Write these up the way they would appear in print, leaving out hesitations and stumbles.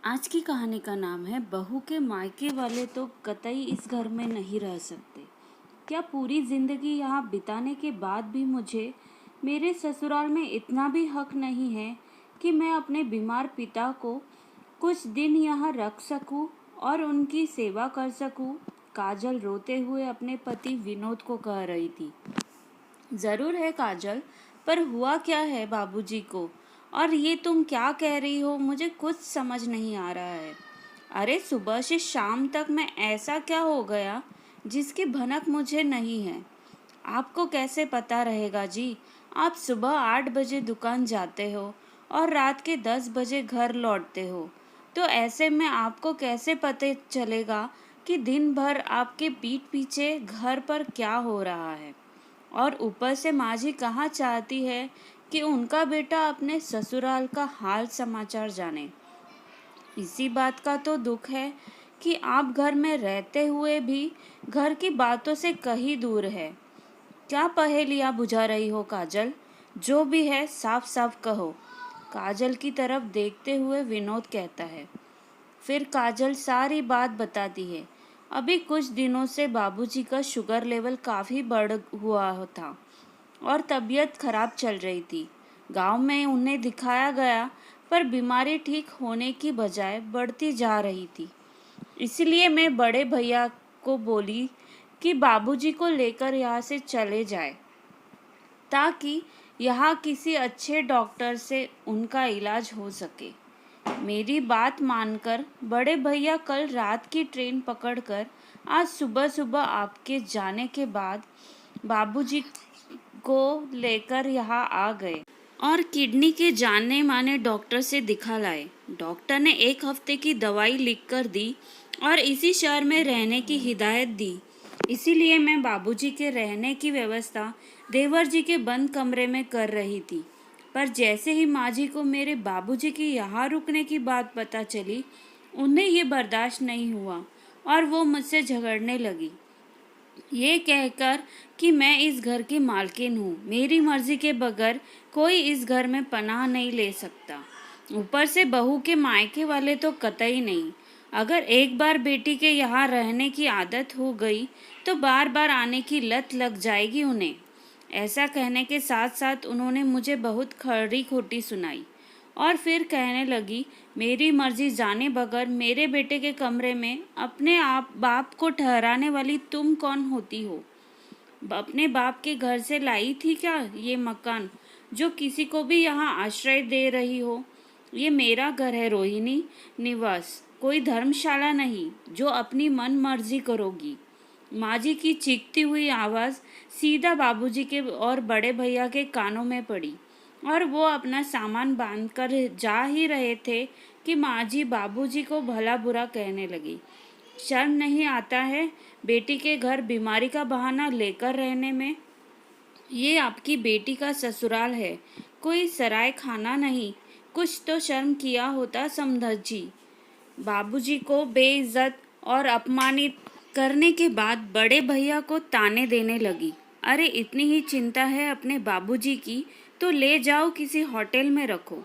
आज की कहानी का नाम है बहू के मायके वाले तो कतई इस घर में नहीं रह सकते। क्या पूरी जिंदगी यहाँ बिताने के बाद भी मुझे मेरे ससुराल में इतना भी हक नहीं है कि मैं अपने बीमार पिता को कुछ दिन यहाँ रख सकूं और उनकी सेवा कर सकूं? काजल रोते हुए अपने पति विनोद को कह रही थी। जरूर है काजल, पर हुआ क्या है बाबूजी को? और ये तुम क्या कह रही हो? मुझे कुछ समझ नहीं आ रहा है। अरे सुबह से शाम तक मैं ऐसा क्या हो गया जिसकी भनक मुझे नहीं है? आपको कैसे पता रहेगा जी? आप सुबह 8 बजे दुकान जाते हो और रात के 10 बजे घर लौटते हो, तो ऐसे में आपको कैसे पता चलेगा कि दिन भर आपके पीठ पीछे घर पर क्या हो रहा है? और ऊपर से माँ जी कहाँ चाहती है कि उनका बेटा अपने ससुराल का हाल समाचार जाने। इसी बात का तो दुख है कि आप घर में रहते हुए भी घर की बातों से कहीं दूर है। क्या पहेलियाँ बुझा रही हो काजल? जो भी है साफ साफ कहो। काजल की तरफ देखते हुए विनोद कहता है। फिर काजल सारी बात बताती है। अभी कुछ दिनों से बाबूजी का शुगर लेवल काफ़ी बढ़ हुआ था और तबीयत खराब चल रही थी। गांव में उन्हें दिखाया गया, पर बीमारी ठीक होने की बजाय बढ़ती जा रही थी। इसलिए मैं बड़े भैया को बोली कि बाबूजी को लेकर यहाँ से चले जाए, ताकि यहाँ किसी अच्छे डॉक्टर से उनका इलाज हो सके। मेरी बात मानकर बड़े भैया कल रात की ट्रेन पकड़कर आज सुबह सुबह आपके जाने के बाद बाबूजी को लेकर यहाँ आ गए और किडनी के जाने माने डॉक्टर से दिखा लाए। डॉक्टर ने 1 हफ्ते की दवाई लिख कर दी और इसी शहर में रहने की हिदायत दी। इसीलिए मैं बाबूजी के रहने की व्यवस्था देवर जी के बंद कमरे में कर रही थी। पर जैसे ही माँ जी को मेरे बाबूजी की यहाँ रुकने की बात पता चली, उन्हें ये बर्दाश्त नहीं हुआ और वो मुझसे झगड़ने लगी, ये कहकर कि मैं इस घर की मालकिन हूँ, मेरी मर्जी के बगैर कोई इस घर में पनाह नहीं ले सकता। ऊपर से बहू के मायके वाले तो कतई नहीं। अगर एक बार बेटी के यहाँ रहने की आदत हो गई तो बार बार आने की लत लग जाएगी उन्हें। ऐसा कहने के साथ साथ उन्होंने मुझे बहुत खरी खोटी सुनाई और फिर कहने लगी, मेरी मर्जी जाने बगैर मेरे बेटे के कमरे में अपने आप बाप को ठहराने वाली तुम कौन होती हो? अपने बाप के घर से लाई थी क्या ये मकान, जो किसी को भी यहाँ आश्रय दे रही हो? ये मेरा घर है रोहिणी निवास, कोई धर्मशाला नहीं जो अपनी मन मर्जी करोगी। माँ जी की चीखती हुई आवाज़ सीधा बाबूजी के और बड़े भैया के कानों में पड़ी और वो अपना सामान बांधकर जा ही रहे थे कि माँ जी बाबूजी को भला बुरा कहने लगी। शर्म नहीं आता है बेटी के घर बीमारी का बहाना लेकर रहने में? ये आपकी बेटी का ससुराल है, कोई सराय खाना नहीं। कुछ तो शर्म किया होता समधन जी। बाबूजी को बेइज्जत और अपमानित करने के बाद बड़े भैया को ताने देने लगी। अरे इतनी ही चिंता है अपने बाबूजी की तो ले जाओ किसी होटल में रखो।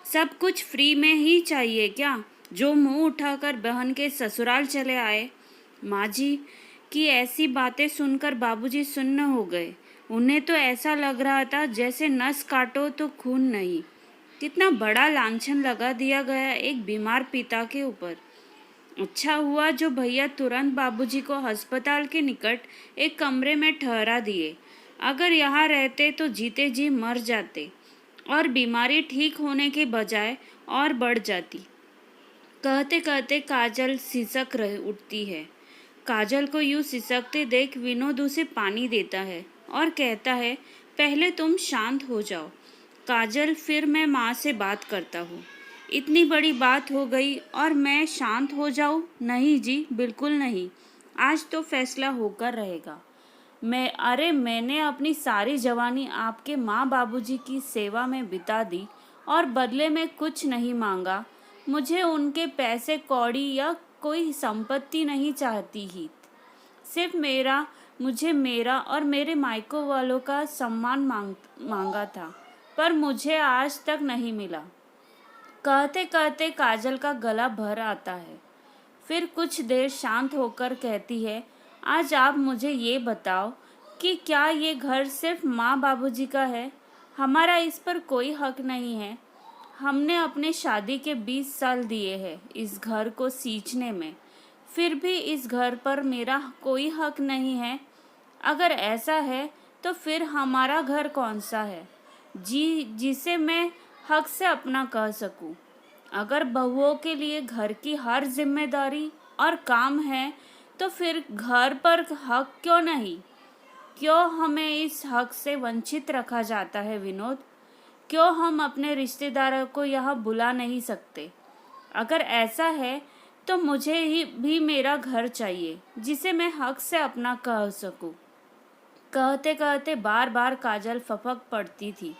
सब कुछ फ्री में ही चाहिए क्या, जो मुंह उठाकर बहन के ससुराल चले आए? माँ जी की ऐसी बातें सुनकर बाबूजी सुन्न हो गए। उन्हें तो ऐसा लग रहा था जैसे नस काटो तो खून नहीं। कितना बड़ा लांछन लगा दिया गया एक बीमार पिता के ऊपर। अच्छा हुआ जो भैया तुरंत बाबूजी को अस्पताल के निकट एक कमरे में ठहरा दिए। अगर यहाँ रहते तो जीते जी मर जाते और बीमारी ठीक होने के बजाय और बढ़ जाती। कहते कहते काजल सिसक रह उठती है। काजल को यूं सिसकते देख विनोद उसे पानी देता है और कहता है, पहले तुम शांत हो जाओ काजल, फिर मैं माँ से बात करता हूँ। इतनी बड़ी बात हो गई और मैं शांत हो जाऊँ? नहीं जी, बिल्कुल नहीं। आज तो फैसला होकर रहेगा। मैंने अपनी सारी जवानी आपके माँ बाबूजी की सेवा में बिता दी और बदले में कुछ नहीं मांगा। मुझे उनके पैसे कौड़ी या कोई संपत्ति नहीं चाहती ही। सिर्फ मुझे मेरा और मेरे मायको वालों का सम्मान मांगा था, पर मुझे आज तक नहीं मिला। कहते कहते काजल का गला भर आता है। फिर कुछ देर शांत होकर कहती है, आज आप मुझे ये बताओ कि क्या ये घर सिर्फ माँ बाबूजी का है? हमारा इस पर कोई हक नहीं है। हमने अपने शादी के 20 साल दिए हैं इस घर को सींचने में, फिर भी इस घर पर मेरा कोई हक नहीं है। अगर ऐसा है तो फिर हमारा घर कौन सा है जिसे मैं हक से अपना कह सकूं? अगर बहुओं के लिए घर की हर जिम्मेदारी और काम है तो फिर घर पर हक क्यों नहीं? क्यों हमें इस हक से वंचित रखा जाता है विनोद? क्यों हम अपने रिश्तेदारों को यहाँ बुला नहीं सकते? अगर ऐसा है तो मुझे ही भी मेरा घर चाहिए जिसे मैं हक से अपना कह सकूं। कहते कहते बार बार काजल फपक पड़ती थी,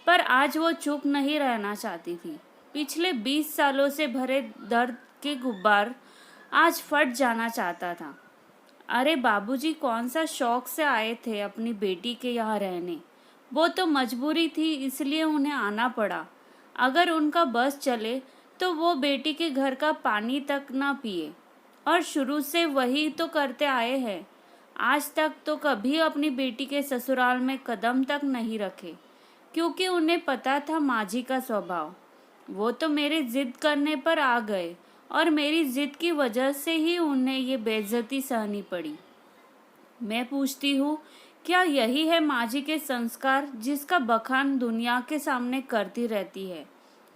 पर आज वो चुप नहीं रहना चाहती थी। पिछले 20 सालों से भरे दर्द के गुब्बार आज फट जाना चाहता था। अरे बाबूजी कौन सा शौक से आए थे अपनी बेटी के यहाँ रहने? वो तो मजबूरी थी, इसलिए उन्हें आना पड़ा। अगर उनका बस चले तो वो बेटी के घर का पानी तक ना पिए, और शुरू से वही तो करते आए हैं। आज तक तो कभी अपनी बेटी के ससुराल में कदम तक नहीं रखे, क्योंकि उन्हें पता था माँ जी का स्वभाव। वो तो मेरे जिद करने पर आ गए और मेरी जिद की वजह से ही उन्हें ये बेइज्जती सहनी पड़ी। मैं पूछती हूँ, क्या यही है माँ जी के संस्कार जिसका बखान दुनिया के सामने करती रहती है?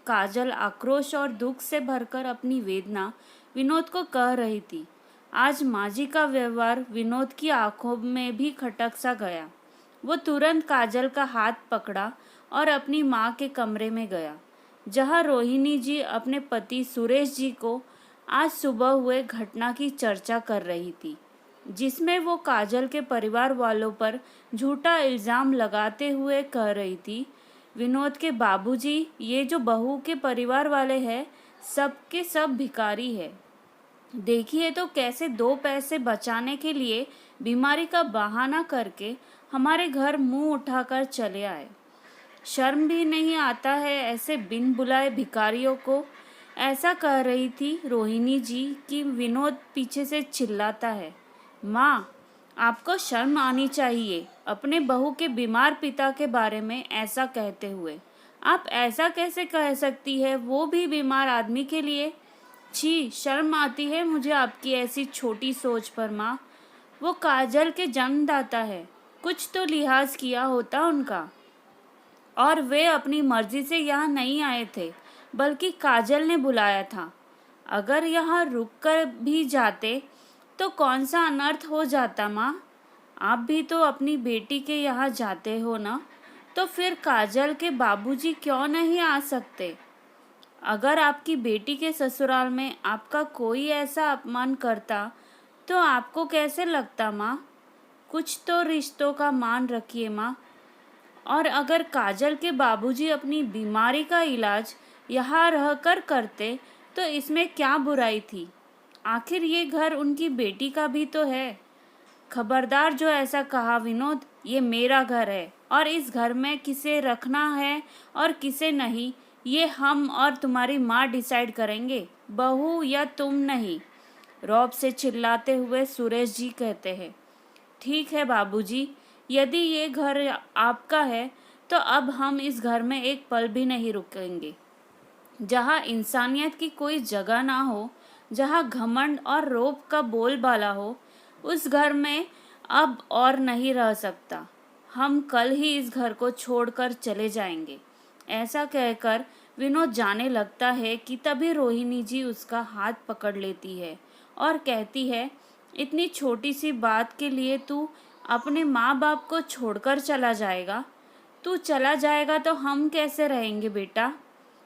काजल आक्रोश और दुख से भरकर अपनी वेदना विनोद को कह रही थी। आज माँ जी का व्यवहार विनोद की आंखों में भी खटक सा गया। वो तुरंत काजल का हाथ पकड़ा और अपनी माँ के कमरे में गया, जहाँ रोहिणी जी अपने पति सुरेश जी को आज सुबह हुए घटना की चर्चा कर रही थी, जिसमें वो काजल के परिवार वालों पर झूठा इल्ज़ाम लगाते हुए कह रही थी, विनोद के बाबूजी ये जो बहू के परिवार वाले हैं सब के सब भिखारी है। देखिए तो कैसे 2 पैसे बचाने के लिए बीमारी का बहाना करके हमारे घर मुंह उठाकर चले आए। शर्म भी नहीं आता है ऐसे बिन बुलाए भिखारियों को? ऐसा कह रही थी रोहिणी जी कि विनोद पीछे से चिल्लाता है, माँ आपको शर्म आनी चाहिए अपने बहू के बीमार पिता के बारे में ऐसा कहते हुए। आप ऐसा कैसे कह सकती है, वो भी बीमार आदमी के लिए? छी, शर्म आती है मुझे आपकी ऐसी छोटी सोच पर माँ। वो काजल के जन्मदाता है, कुछ तो लिहाज किया होता उनका। और वे अपनी मर्जी से यहाँ नहीं आए थे, बल्कि काजल ने बुलाया था। अगर यहाँ रुक कर भी जाते तो कौन सा अनर्थ हो जाता माँ? आप भी तो अपनी बेटी के यहाँ जाते हो ना, तो फिर काजल के बाबूजी क्यों नहीं आ सकते? अगर आपकी बेटी के ससुराल में आपका कोई ऐसा अपमान करता तो आपको कैसे लगता माँ? कुछ तो रिश्तों का मान रखिए माँ। और अगर काजल के बाबूजी अपनी बीमारी का इलाज यहाँ रहकर करते तो इसमें क्या बुराई थी? आखिर ये घर उनकी बेटी का भी तो है। खबरदार जो ऐसा कहा विनोद, ये मेरा घर है और इस घर में किसे रखना है और किसे नहीं ये हम और तुम्हारी माँ डिसाइड करेंगे, बहू या तुम नहीं। रौब से चिल्लाते हुए सुरेश जी कहते हैं, ठीक है बाबूजी, यदि ये घर आपका है तो अब हम इस घर में एक पल भी नहीं रुकेंगे। जहाँ इंसानियत की कोई जगह ना हो, जहाँ घमंड और रौब का बोलबाला हो, उस घर में अब और नहीं रह सकता। हम कल ही इस घर को छोड़कर चले जाएंगे। ऐसा कहकर विनोद जाने लगता है कि तभी रोहिणी जी उसका हाथ पकड़ लेती है और कहती है, इतनी छोटी सी बात के लिए तू अपने माँ बाप को छोड़कर चला जाएगा? तू चला जाएगा तो हम कैसे रहेंगे बेटा?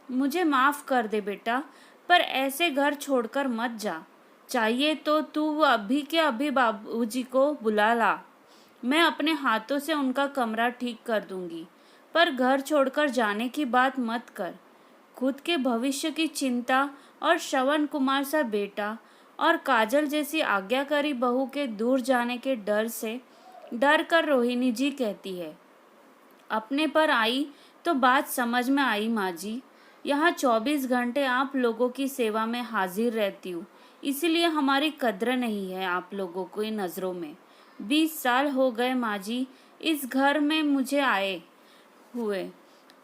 मुझे माफ़ कर दे बेटा, पर ऐसे घर छोड़कर मत जा। चाहिए तो तू अभी के अभी बाबूजी को बुला ला, मैं अपने हाथों से उनका कमरा ठीक कर दूंगी, पर घर छोड़कर जाने की बात मत कर। खुद के भविष्य की चिंता और श्रवण कुमार सा बेटा और काजल जैसी आज्ञाकारी बहू के दूर जाने के डर से डर कर रोहिणी जी कहती है, अपने पर आई तो बात समझ में आई माँ जी। यहाँ 24 घंटे आप लोगों की सेवा में हाजिर रहती हूँ, इसीलिए हमारी कद्र नहीं है आप लोगों की नज़रों में। 20 साल हो गए माँ जी इस घर में मुझे आए हुए,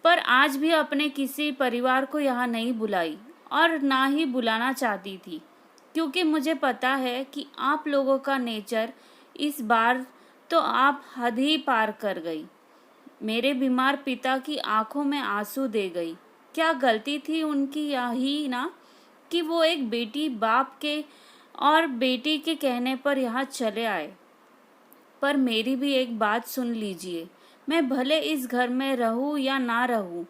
पर आज भी अपने किसी परिवार को यहाँ नहीं बुलाई और ना ही बुलाना चाहती थी, क्योंकि मुझे पता है कि आप लोगों का नेचर इस बार तो आप हद ही पार कर गई। मेरे बीमार पिता की आंखों में आंसू दे गई। क्या गलती थी उनकी यही ना कि वो एक बेटी बाप के और बेटी के कहने पर यहाँ चले आए। पर मेरी भी एक बात सुन लीजिए, मैं भले इस घर में रहूं या ना रहूं,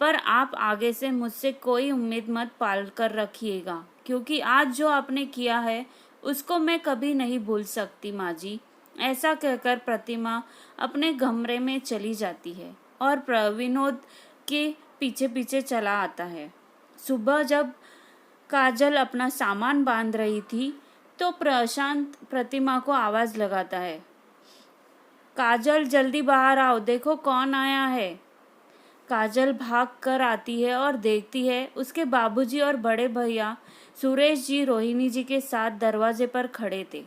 पर आप आगे से मुझसे कोई उम्मीद मत पाल कर रखिएगा, क्योंकि आज जो आपने किया है उसको मैं कभी नहीं भूल सकती माँ जी। ऐसा कहकर प्रतिमा अपने कमरे में चली जाती है और विनोद के पीछे पीछे चला आता है। सुबह जब काजल अपना सामान बांध रही थी तो प्रशांत प्रतिमा को आवाज लगाता है, काजल जल्दी बाहर आओ, देखो कौन आया है। काजल भाग कर आती है और देखती है उसके बाबूजी और बड़े भैया सुरेश जी रोहिणी जी के साथ दरवाजे पर खड़े थे।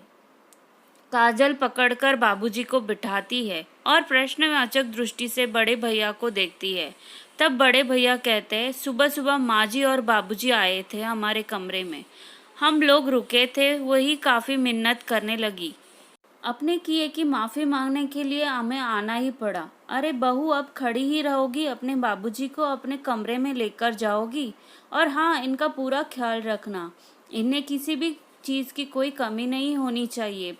काजल पकड़कर बाबूजी को बिठाती है और प्रश्नवाचक दृष्टि से बड़े भैया को देखती है। तब बड़े भैया कहते हैं, सुबह सुबह माँ जी और बाबूजी आए थे हमारे कमरे में, हम लोग रुके थे, वही काफ़ी मिन्नत करने लगी। अपने किए की माफ़ी मांगने के लिए हमें आना ही पड़ा। अरे बहू, अब खड़ी ही रहोगी, अपने बाबूजी को अपने कमरे में लेकर जाओगी, और हाँ, इनका पूरा ख्याल रखना, इन्हें किसी भी चीज़ की कोई कमी नहीं होनी चाहिए।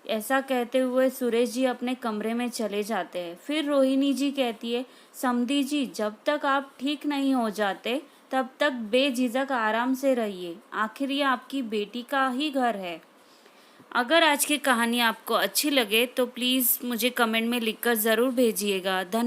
ऐसा कहते हुए सुरेश जी अपने कमरे में चले जाते हैं। फिर रोहिणी जी कहती है, समधी जी, जब तक आप ठीक नहीं हो जाते तब तक बेझिझक आराम से रहिए, आखिर ये आपकी बेटी का ही घर है। अगर आज की कहानी आपको अच्छी लगे तो प्लीज़ मुझे कमेंट में लिखकर ज़रूर भेजिएगा। धन्यवाद।